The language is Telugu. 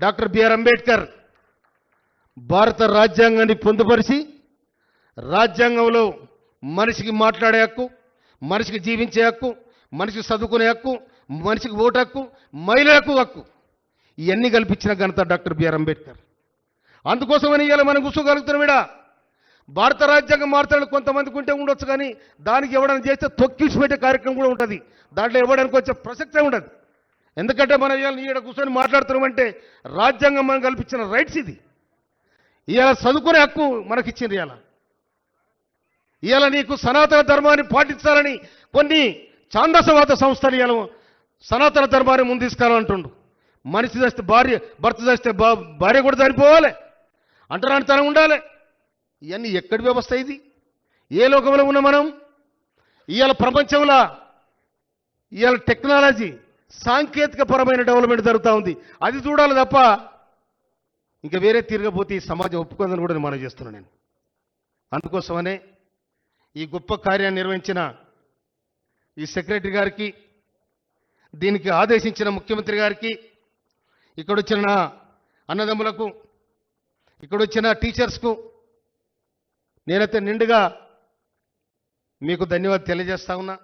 డాక్టర్ బిఆర్ అంబేద్కర్ భారత రాజ్యాంగాన్ని పొందుపరిచి రాజ్యాంగంలో మనిషికి మాట్లాడే హక్కు, మనిషికి జీవించే హక్కు, మనిషికి చదువుకునే హక్కు, మనిషికి ఓటు హక్కు, మహిళలకు హక్కు ఇవన్నీ కల్పించిన ఘనత డాక్టర్ బిఆర్ అంబేద్కర్. అందుకోసమని ఇవాళ మనం కూర్చోగలుగుతున్నాం. ఇక్కడ భారత రాజ్యాంగం మార్చాలని కొంతమందికి ఉంటే ఉండొచ్చు, కానీ దానికి ఎవడని చేస్తే తొక్కిసిపెట్టే కార్యక్రమం కూడా ఉంటుంది. దాంట్లో ఇవ్వడానికి వచ్చే ప్రసక్తే ఉండదు. ఎందుకంటే మనం ఇవాళ ఇక్కడ కూర్చొని మాట్లాడుతున్నామంటే రాజ్యాంగం మనం కల్పించిన రైట్స్ ఇది. ఇవాళ చదువుకునే హక్కు మనకిచ్చింది. ఇవాళ నీకు సనాతన ధర్మాన్ని పాటించాలని కొన్ని ఛాందసవాద సంస్థలు ఇవాళ సనాతన ధర్మాన్ని ముందు తీసుకురావాలంటుండు. మనిషి చేస్తే భార్య, భర్త చేస్తే భార్య కూడా చనిపోవాలి, అంటరానితనం ఉండాలి. ఇవన్నీ ఎక్కడి వ్యవస్థ ఇది? ఏ లోకంలో ఉన్న మనం? ఇవాళ ప్రపంచంలో ఇవాళ టెక్నాలజీ సాంకేతిక పరమైన డెవలప్మెంట్ జరుగుతూ ఉంది. అది చూడాలి తప్ప ఇంకా వేరే తిరగబోతే ఈ సమాజం ఒప్పుకుందని కూడా మనం చేస్తున్నాను నేను. అందుకోసమనే ఈ గొప్ప కార్యాన్ని నిర్వహించిన ఈ సెక్రటరీ గారికి, దీనికి ఆదేశించిన ముఖ్యమంత్రి గారికి, ఇక్కడొచ్చిన నా అన్నదమ్ములకు, ఇక్కడొచ్చిన టీచర్స్కు నేనైతే నిండుగా మీకు ధన్యవాదాలు తెలియజేస్తా ఉన్నా.